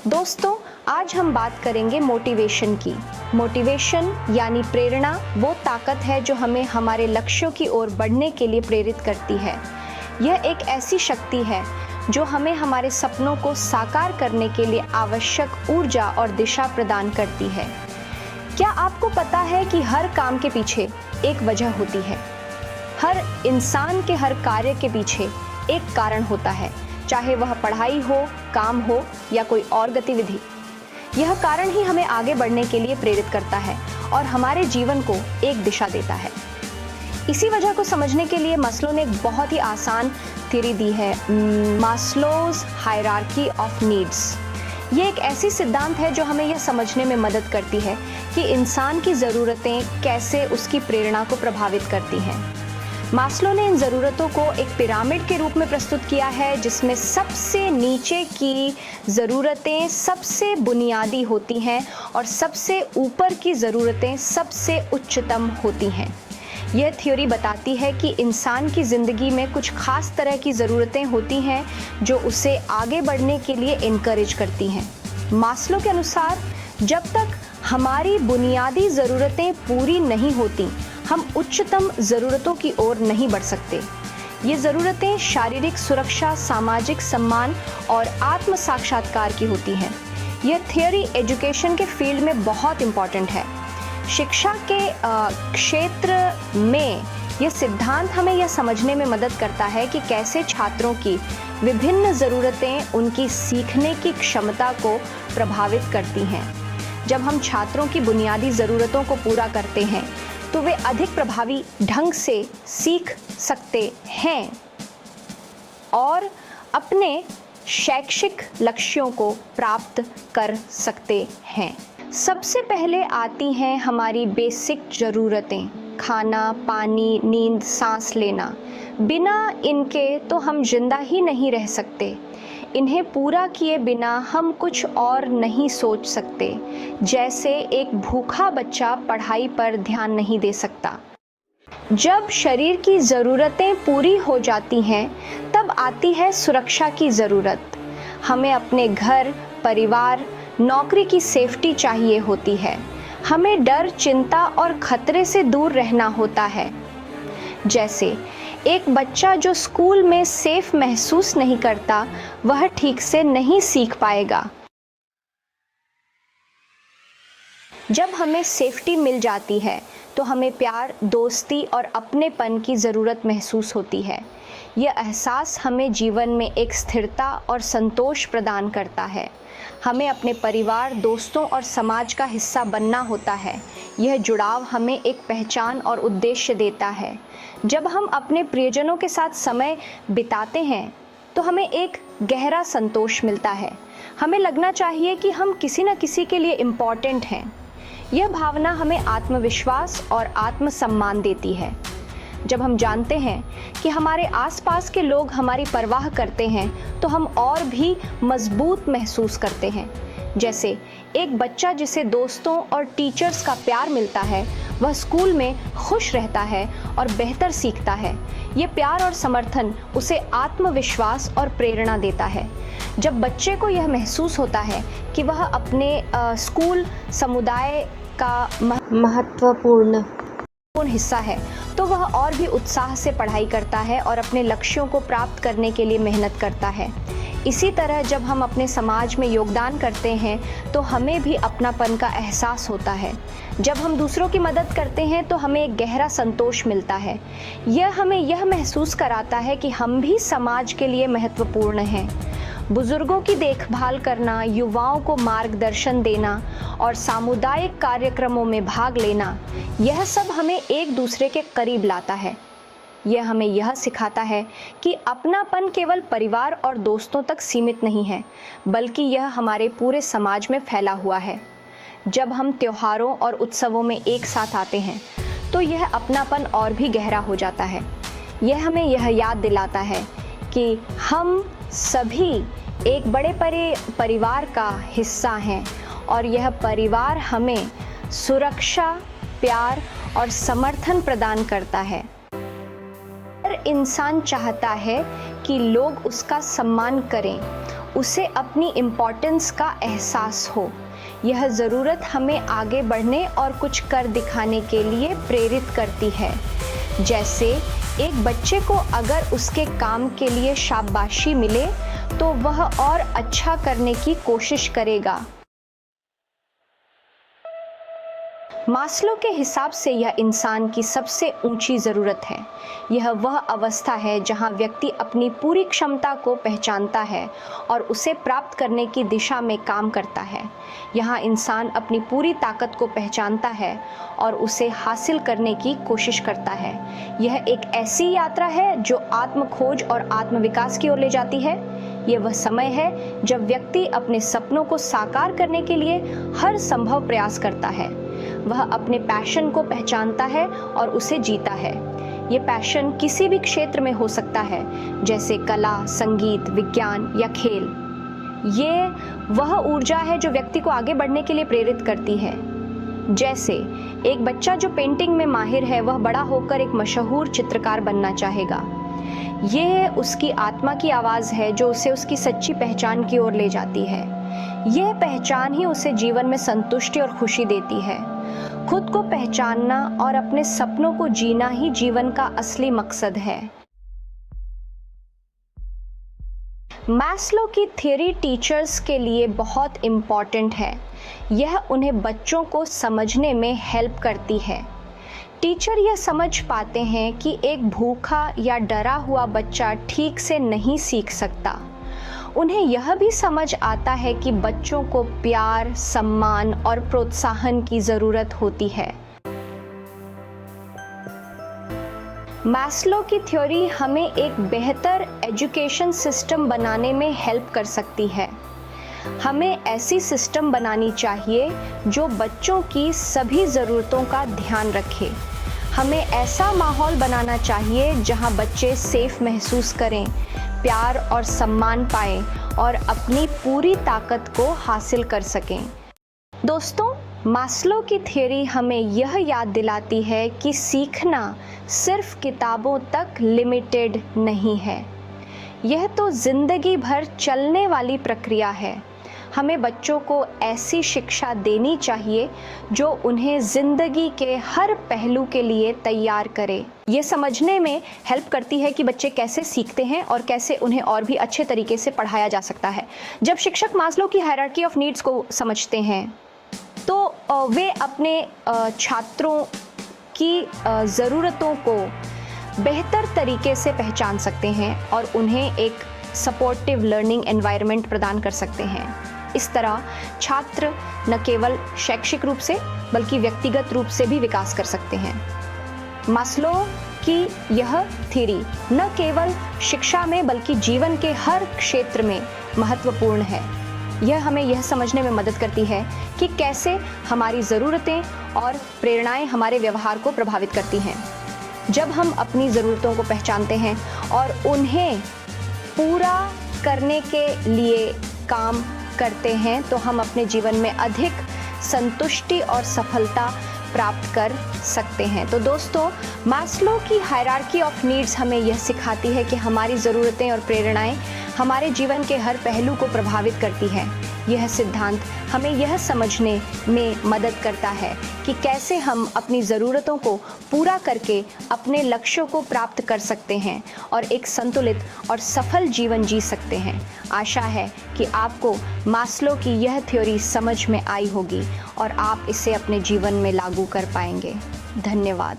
दोस्तों, आज हम बात करेंगे मोटिवेशन की। मोटिवेशन यानी प्रेरणा वो ताकत है जो हमें हमारे लक्ष्यों की ओर बढ़ने के लिए प्रेरित करती है। यह एक ऐसी शक्ति है जो हमें हमारे सपनों को साकार करने के लिए आवश्यक ऊर्जा और दिशा प्रदान करती है। क्या आपको पता है कि हर काम के पीछे एक वजह होती है? हर इंसान के हर कार्य के पीछे एक कारण होता है, चाहे वह पढ़ाई हो, काम हो या कोई और गतिविधि। यह कारण ही हमें आगे बढ़ने के लिए प्रेरित करता है और हमारे जीवन को एक दिशा देता है। इसी वजह को समझने के लिए मास्लो ने एक बहुत ही आसान थ्योरी दी है, मास्लोज हायरार्की ऑफ नीड्स। ये एक ऐसी सिद्धांत है जो हमें यह समझने में मदद करती है कि इंसान की ज़रूरतें कैसे उसकी प्रेरणा को प्रभावित करती हैं। मास्लो ने इन ज़रूरतों को एक पिरामिड के रूप में प्रस्तुत किया है, जिसमें सबसे नीचे की ज़रूरतें सबसे बुनियादी होती हैं और सबसे ऊपर की ज़रूरतें सबसे उच्चतम होती हैं। यह थ्योरी बताती है कि इंसान की ज़िंदगी में कुछ खास तरह की ज़रूरतें होती हैं जो उसे आगे बढ़ने के लिए इनकरेज करती हैं। मास्लो के अनुसार जब तक हमारी बुनियादी ज़रूरतें पूरी नहीं होती, हम उच्चतम ज़रूरतों की ओर नहीं बढ़ सकते। ये ज़रूरतें शारीरिक सुरक्षा, सामाजिक सम्मान और आत्म साक्षात्कार की होती हैं। यह थ्योरी एजुकेशन के फील्ड में बहुत इम्पॉर्टेंट है। शिक्षा के क्षेत्र में यह सिद्धांत हमें यह समझने में मदद करता है कि कैसे छात्रों की विभिन्न ज़रूरतें उनकी सीखने की क्षमता को प्रभावित करती हैं। जब हम छात्रों की बुनियादी ज़रूरतों को पूरा करते हैं तो वे अधिक प्रभावी ढंग से सीख सकते हैं और अपने शैक्षिक लक्ष्यों को प्राप्त कर सकते हैं। सबसे पहले आती हैं हमारी बेसिक ज़रूरतें, खाना, पानी, नींद, सांस लेना। बिना इनके तो हम जिंदा ही नहीं रह सकते। इन्हें पूरा किए बिना हम कुछ और नहीं सोच सकते। जैसे एक भूखा बच्चा पढ़ाई पर ध्यान नहीं दे सकता। जब शरीर की ज़रूरतें पूरी हो जाती हैं, तब आती है सुरक्षा की ज़रूरत। हमें अपने घर, परिवार, नौकरी की सेफ्टी चाहिए होती है। हमें डर, चिंता और खतरे से दूर रहना होता है। जैसे एक बच्चा जो स्कूल में सेफ महसूस नहीं करता, वह ठीक से नहीं सीख पाएगा। जब हमें सेफ्टी मिल जाती है तो हमें प्यार, दोस्ती और अपनेपन की ज़रूरत महसूस होती है। यह एहसास हमें जीवन में एक स्थिरता और संतोष प्रदान करता है। हमें अपने परिवार, दोस्तों और समाज का हिस्सा बनना होता है। यह जुड़ाव हमें एक पहचान और उद्देश्य देता है। जब हम अपने प्रियजनों के साथ समय बिताते हैं तो हमें एक गहरा संतोष मिलता है। हमें लगना चाहिए कि हम किसी न किसी के लिए इम्पॉर्टेंट हैं। यह भावना हमें आत्मविश्वास और आत्मसम्मान देती है। जब हम जानते हैं कि हमारे आसपास के लोग हमारी परवाह करते हैं तो हम और भी मजबूत महसूस करते हैं। जैसे एक बच्चा जिसे दोस्तों और टीचर्स का प्यार मिलता है, वह स्कूल में खुश रहता है और बेहतर सीखता है। ये प्यार और समर्थन उसे आत्मविश्वास और प्रेरणा देता है। जब बच्चे को यह महसूस होता है कि वह अपने स्कूल समुदाय का महत्वपूर्ण हिस्सा है, तो वह और भी उत्साह से पढ़ाई करता है और अपने लक्ष्यों को प्राप्त करने के लिए मेहनत करता है। इसी तरह जब हम अपने समाज में योगदान करते हैं तो हमें भी अपनापन का एहसास होता है। जब हम दूसरों की मदद करते हैं तो हमें एक गहरा संतोष मिलता है। यह हमें यह महसूस कराता है कि हम भी समाज के लिए महत्वपूर्ण हैं। बुजुर्गों की देखभाल करना, युवाओं को मार्गदर्शन देना और सामुदायिक कार्यक्रमों में भाग लेना, यह सब हमें एक दूसरे के करीब लाता है। यह हमें यह सिखाता है कि अपनापन केवल परिवार और दोस्तों तक सीमित नहीं है, बल्कि यह हमारे पूरे समाज में फैला हुआ है। जब हम त्योहारों और उत्सवों में एक साथ आते हैं तो यह अपनापन और भी गहरा हो जाता है। यह हमें यह याद दिलाता है कि हम सभी एक बड़े परिवार का हिस्सा हैं और यह परिवार हमें सुरक्षा, प्यार और समर्थन प्रदान करता है। हर इंसान चाहता है कि लोग उसका सम्मान करें उसे अपनी इम्पोर्टेंस का एहसास हो। यह ज़रूरत हमें आगे बढ़ने और कुछ कर दिखाने के लिए प्रेरित करती है। जैसे एक बच्चे को अगर उसके काम के लिए शाबाशी मिले तो वह और अच्छा करने की कोशिश करेगा। मास्लो के हिसाब से यह इंसान की सबसे ऊंची ज़रूरत है। यह वह अवस्था है जहां व्यक्ति अपनी पूरी क्षमता को पहचानता है और उसे प्राप्त करने की दिशा में काम करता है। यहाँ इंसान अपनी पूरी ताकत को पहचानता है और उसे हासिल करने की कोशिश करता है। यह एक ऐसी यात्रा है जो आत्म खोज और आत्म विकास की ओर ले जाती है। यह वह समय है जब व्यक्ति अपने सपनों को साकार करने के लिए हर संभव प्रयास करता है। वह अपने पैशन को पहचानता है और उसे जीता है। ये पैशन किसी भी क्षेत्र में हो सकता है, जैसे कला, संगीत, विज्ञान या खेल। ये वह ऊर्जा है जो व्यक्ति को आगे बढ़ने के लिए प्रेरित करती है। जैसे एक बच्चा जो पेंटिंग में माहिर है, वह बड़ा होकर एक मशहूर चित्रकार बनना चाहेगा। ये उसकी आत्मा की आवाज़ है जो उसे उसकी सच्ची पहचान की ओर ले जाती है। यह पहचान ही उसे जीवन में संतुष्टि और खुशी देती है। खुद को पहचानना और अपने सपनों को जीना ही जीवन का असली मकसद है। मैस्लो की थ्योरी टीचर्स के लिए बहुत इम्पॉर्टेंट है। यह उन्हें बच्चों को समझने में हेल्प करती है। टीचर यह समझ पाते हैं कि एक भूखा या डरा हुआ बच्चा ठीक से नहीं सीख सकता। उन्हें यह भी समझ आता है कि बच्चों को प्यार, सम्मान और प्रोत्साहन की ज़रूरत होती है। मैस्लो की थ्योरी हमें एक बेहतर एजुकेशन सिस्टम बनाने में हेल्प कर सकती है। हमें ऐसी सिस्टम बनानी चाहिए जो बच्चों की सभी ज़रूरतों का ध्यान रखे। हमें ऐसा माहौल बनाना चाहिए जहां बच्चे सेफ महसूस करें, प्यार और सम्मान पाएं और अपनी पूरी ताकत को हासिल कर सकें। दोस्तों, मास्लो की थ्योरी हमें यह याद दिलाती है कि सीखना सिर्फ किताबों तक लिमिटेड नहीं है। यह तो जिंदगी भर चलने वाली प्रक्रिया है। हमें बच्चों को ऐसी शिक्षा देनी चाहिए जो उन्हें ज़िंदगी के हर पहलू के लिए तैयार करे। ये समझने में हेल्प करती है कि बच्चे कैसे सीखते हैं और कैसे उन्हें और भी अच्छे तरीके से पढ़ाया जा सकता है। जब शिक्षक मास्लो की हायरार्की ऑफ नीड्स को समझते हैं तो वे अपने छात्रों की ज़रूरतों को बेहतर तरीके से पहचान सकते हैं और उन्हें एक सपोर्टिव लर्निंग एनवायरनमेंट प्रदान कर सकते हैं। इस तरह छात्र न केवल शैक्षिक रूप से बल्कि व्यक्तिगत रूप से भी विकास कर सकते हैं। मास्लो की यह थ्योरी न केवल शिक्षा में बल्कि जीवन के हर क्षेत्र में महत्वपूर्ण है। यह हमें यह समझने में मदद करती है कि कैसे हमारी ज़रूरतें और प्रेरणाएं हमारे व्यवहार को प्रभावित करती हैं। जब हम अपनी ज़रूरतों को पहचानते हैं और उन्हें पूरा करने के लिए काम करते हैं तो हम अपने जीवन में अधिक संतुष्टि और सफलता प्राप्त कर सकते हैं। तो दोस्तों, मास्लो की हायरार्की ऑफ नीड्स हमें यह सिखाती है कि हमारी ज़रूरतें और प्रेरणाएं हमारे जीवन के हर पहलू को प्रभावित करती है। यह सिद्धांत हमें यह समझने में मदद करता है कि कैसे हम अपनी ज़रूरतों को पूरा करके अपने लक्ष्यों को प्राप्त कर सकते हैं और एक संतुलित और सफल जीवन जी सकते हैं। आशा है कि आपको मास्लो की यह थ्योरी समझ में आई होगी और आप इसे अपने जीवन में लागू कर पाएंगे। धन्यवाद।